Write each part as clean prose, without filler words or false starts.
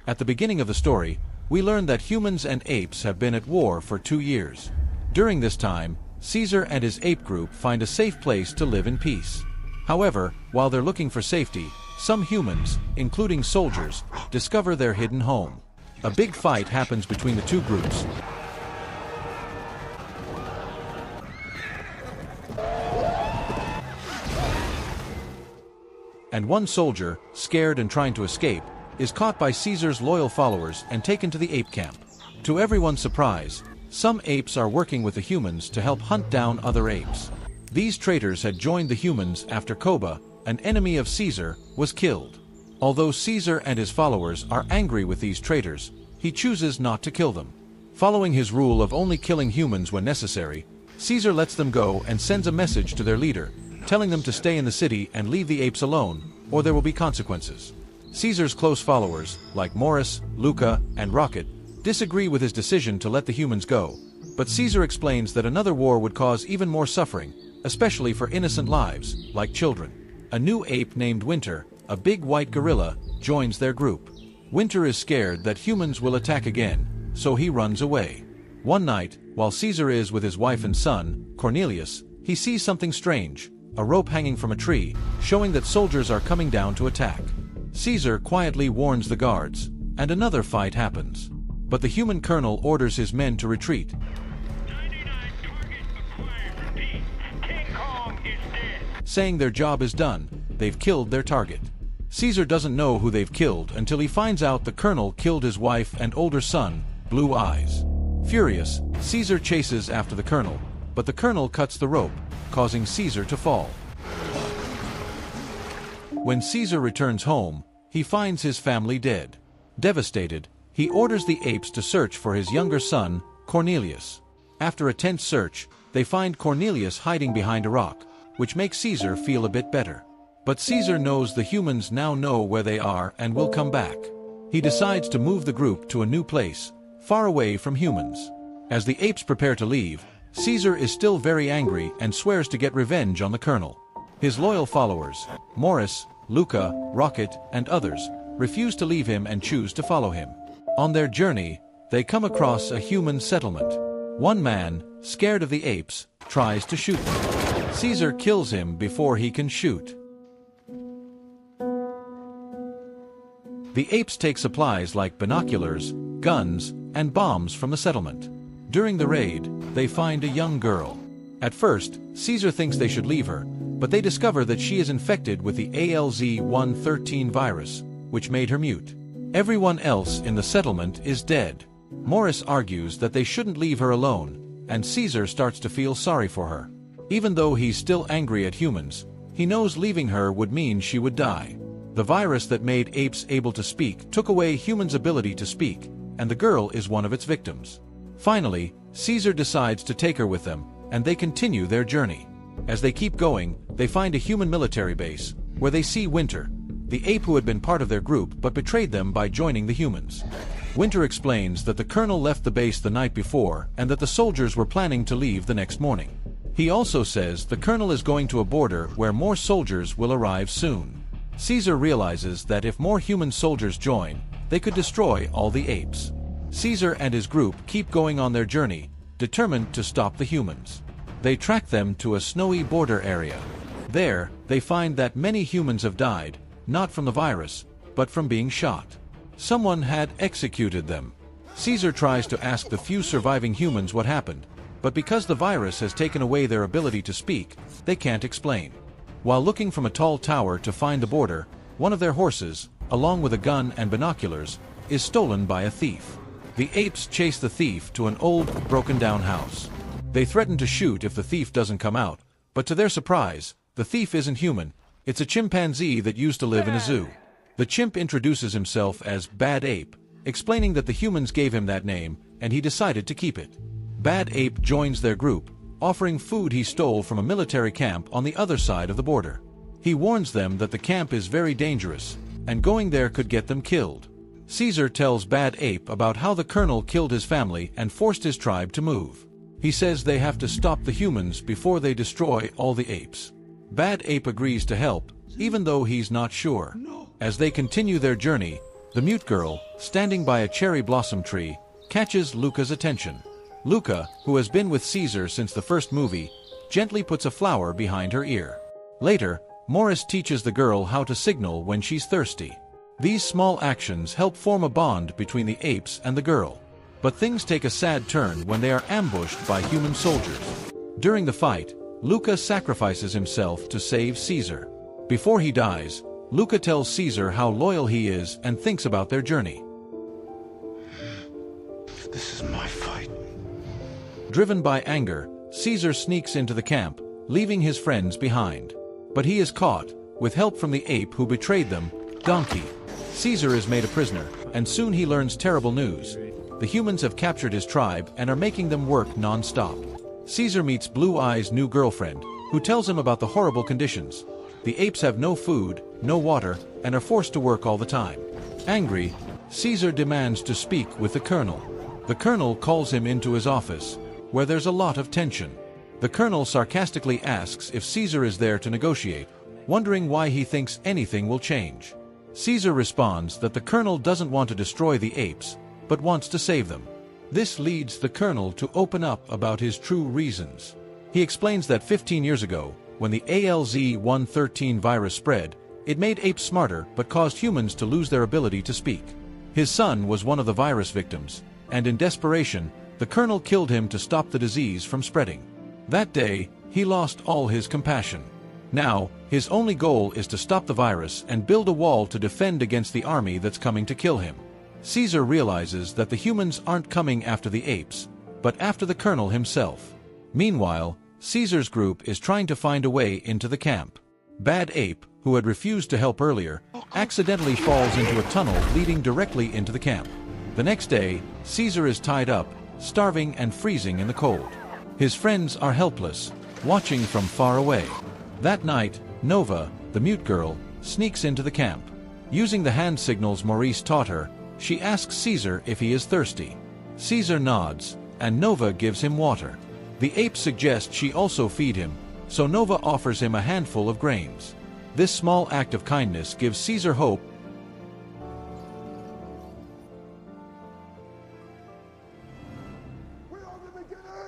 At the beginning of the story, we learn that humans and apes have been at war for 2 years. During this time, Caesar and his ape group find a safe place to live in peace. However, while they're looking for safety, some humans, including soldiers, discover their hidden home. A big fight happens between the two groups. And one soldier, scared and trying to escape, is caught by Caesar's loyal followers and taken to the ape camp. To everyone's surprise, some apes are working with the humans to help hunt down other apes. These traitors had joined the humans after Koba, an enemy of Caesar, was killed. Although Caesar and his followers are angry with these traitors, he chooses not to kill them. Following his rule of only killing humans when necessary, Caesar lets them go and sends a message to their leader, telling them to stay in the city and leave the apes alone, or there will be consequences. Caesar's close followers, like Morris, Luca, and Rocket, disagree with his decision to let the humans go, but Caesar explains that another war would cause even more suffering, especially for innocent lives, like children. A new ape named Winter, a big white gorilla, joins their group. Winter is scared that humans will attack again, so he runs away. One night, while Caesar is with his wife and son, Cornelius, he sees something strange, a rope hanging from a tree, showing that soldiers are coming down to attack. Caesar quietly warns the guards, and another fight happens. But the human colonel orders his men to retreat. 99 targets acquired. Repeat. King Kong is dead. Saying their job is done, they've killed their target. Caesar doesn't know who they've killed until he finds out the colonel killed his wife and older son, Blue Eyes. Furious, Caesar chases after the colonel, but the colonel cuts the rope, causing Caesar to fall. When Caesar returns home, he finds his family dead. Devastated, he orders the apes to search for his younger son, Cornelius. After a tense search, they find Cornelius hiding behind a rock, which makes Caesar feel a bit better. But Caesar knows the humans now know where they are and will come back. He decides to move the group to a new place, far away from humans. As the apes prepare to leave, Caesar is still very angry and swears to get revenge on the colonel. His loyal followers, Morris, Luca, Rocket, and others, refuse to leave him and choose to follow him. On their journey, they come across a human settlement. One man, scared of the apes, tries to shoot them. Caesar kills him before he can shoot. The apes take supplies like binoculars, guns, and bombs from the settlement. During the raid, they find a young girl. At first, Caesar thinks they should leave her, but they discover that she is infected with the ALZ-113 virus, which made her mute. Everyone else in the settlement is dead. Morris argues that they shouldn't leave her alone, and Caesar starts to feel sorry for her. Even though he's still angry at humans, he knows leaving her would mean she would die. The virus that made apes able to speak took away humans' ability to speak, and the girl is one of its victims. Finally, Caesar decides to take her with them, and they continue their journey. As they keep going, they find a human military base, where they see Winter, the ape who had been part of their group but betrayed them by joining the humans. Winter explains that the colonel left the base the night before and that the soldiers were planning to leave the next morning. He also says the colonel is going to a border where more soldiers will arrive soon. Caesar realizes that if more human soldiers join, they could destroy all the apes. Caesar and his group keep going on their journey, determined to stop the humans. They track them to a snowy border area. There, they find that many humans have died, not from the virus, but from being shot. Someone had executed them. Caesar tries to ask the few surviving humans what happened, but because the virus has taken away their ability to speak, they can't explain. While looking from a tall tower to find the border, one of their horses, along with a gun and binoculars, is stolen by a thief. The apes chase the thief to an old, broken-down house. They threaten to shoot if the thief doesn't come out, but to their surprise, the thief isn't human. It's a chimpanzee that used to live in a zoo. The chimp introduces himself as Bad Ape, explaining that the humans gave him that name, and he decided to keep it. Bad Ape joins their group, offering food he stole from a military camp on the other side of the border. He warns them that the camp is very dangerous, and going there could get them killed. Caesar tells Bad Ape about how the colonel killed his family and forced his tribe to move. He says they have to stop the humans before they destroy all the apes. Bad Ape agrees to help, even though he's not sure. As they continue their journey, The mute girl, standing by a cherry blossom tree, catches Luca's attention. Luca, who has been with Caesar since the first movie, gently puts a flower behind her ear. Later, Morris teaches the girl how to signal when she's thirsty. These small actions help form a bond between the apes and the girl. But things take a sad turn when they are ambushed by human soldiers. During the fight, Luca sacrifices himself to save Caesar. Before he dies, Luca tells Caesar how loyal he is and thinks about their journey. This is my fight. Driven by anger, Caesar sneaks into the camp, leaving his friends behind. But he is caught, with help from the ape who betrayed them, Donkey. Caesar is made a prisoner, and soon he learns terrible news. The humans have captured his tribe and are making them work non-stop. Caesar meets Blue Eye's new girlfriend, who tells him about the horrible conditions. The apes have no food, no water, and are forced to work all the time. Angry, Caesar demands to speak with the colonel. The colonel calls him into his office, where there's a lot of tension. The colonel sarcastically asks if Caesar is there to negotiate, wondering why he thinks anything will change. Caesar responds that the colonel doesn't want to destroy the apes, but wants to save them. This leads the colonel to open up about his true reasons. He explains that 15 years ago, when the ALZ-113 virus spread, it made apes smarter but caused humans to lose their ability to speak. His son was one of the virus victims, and in desperation, the colonel killed him to stop the disease from spreading. That day, he lost all his compassion. Now, his only goal is to stop the virus and build a wall to defend against the army that's coming to kill him. Caesar realizes that the humans aren't coming after the apes, but after the colonel himself. Meanwhile, Caesar's group is trying to find a way into the camp. Bad Ape, who had refused to help earlier, accidentally falls into a tunnel leading directly into the camp. The next day, Caesar is tied up, starving and freezing in the cold. His friends are helpless, watching from far away. That night, Nova, the mute girl, sneaks into the camp. Using the hand signals Maurice taught her, she asks Caesar if he is thirsty. Caesar nods, and Nova gives him water. The ape suggests she also feed him, so Nova offers him a handful of grains. This small act of kindness gives Caesar hope.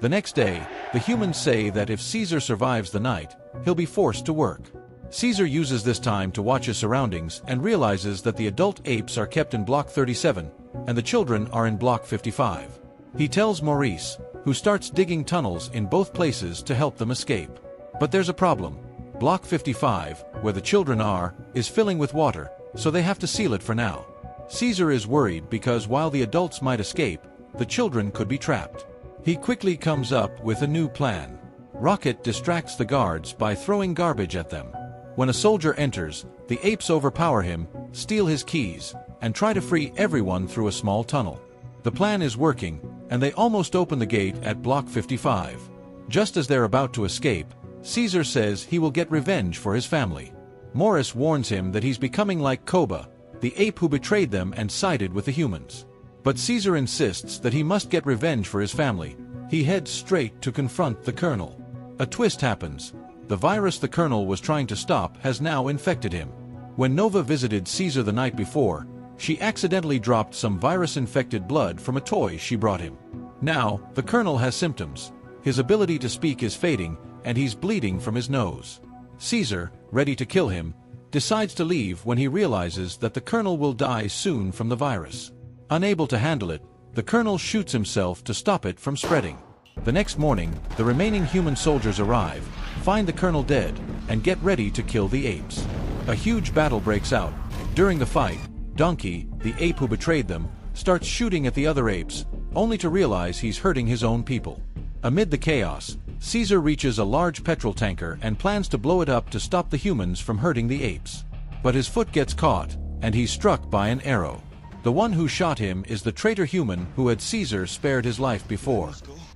The next day, the humans say that if Caesar survives the night, he'll be forced to work. Caesar uses this time to watch his surroundings and realizes that the adult apes are kept in Block 37, and the children are in Block 55. He tells Maurice, who starts digging tunnels in both places to help them escape. But there's a problem. Block 55, where the children are, is filling with water, so they have to seal it for now. Caesar is worried because while the adults might escape, the children could be trapped. He quickly comes up with a new plan. Rocket distracts the guards by throwing garbage at them. When a soldier enters, the apes overpower him, steal his keys, and try to free everyone through a small tunnel. The plan is working, and they almost open the gate at Block 55. Just as they're about to escape, Caesar says he will get revenge for his family. Morris warns him that he's becoming like Koba, the ape who betrayed them and sided with the humans. But Caesar insists that he must get revenge for his family. He heads straight to confront the colonel. A twist happens. The virus the colonel was trying to stop has now infected him. When Nova visited Caesar the night before, she accidentally dropped some virus-infected blood from a toy she brought him. Now, the colonel has symptoms. His ability to speak is fading, and he's bleeding from his nose. Caesar, ready to kill him, decides to leave when he realizes that the colonel will die soon from the virus. Unable to handle it, the colonel shoots himself to stop it from spreading. The next morning, the remaining human soldiers arrive, find the colonel dead, and get ready to kill the apes. A huge battle breaks out. During the fight, Donkey, the ape who betrayed them, starts shooting at the other apes, only to realize he's hurting his own people. Amid the chaos, Caesar reaches a large petrol tanker and plans to blow it up to stop the humans from hurting the apes. But his foot gets caught, and he's struck by an arrow. The one who shot him is the traitor human who had Caesar spared his life before.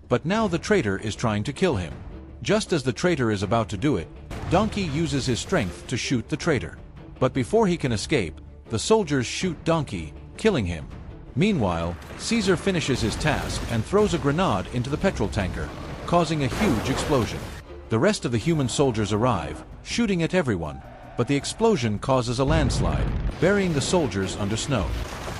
But now the traitor is trying to kill him. Just as the traitor is about to do it, Donkey uses his strength to shoot the traitor. But before he can escape, the soldiers shoot Donkey, killing him. Meanwhile, Caesar finishes his task and throws a grenade into the petrol tanker, causing a huge explosion. The rest of the human soldiers arrive, shooting at everyone, but the explosion causes a landslide, burying the soldiers under snow.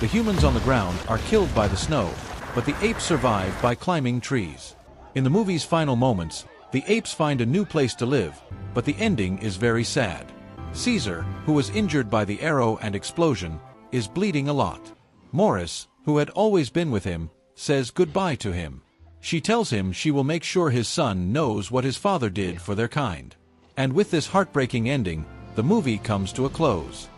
The humans on the ground are killed by the snow, but the apes survive by climbing trees. In the movie's final moments, the apes find a new place to live, but the ending is very sad. Caesar, who was injured by the arrow and explosion, is bleeding a lot. Morris, who had always been with him, says goodbye to him. She tells him she will make sure his son knows what his father did for their kind. And with this heartbreaking ending, the movie comes to a close.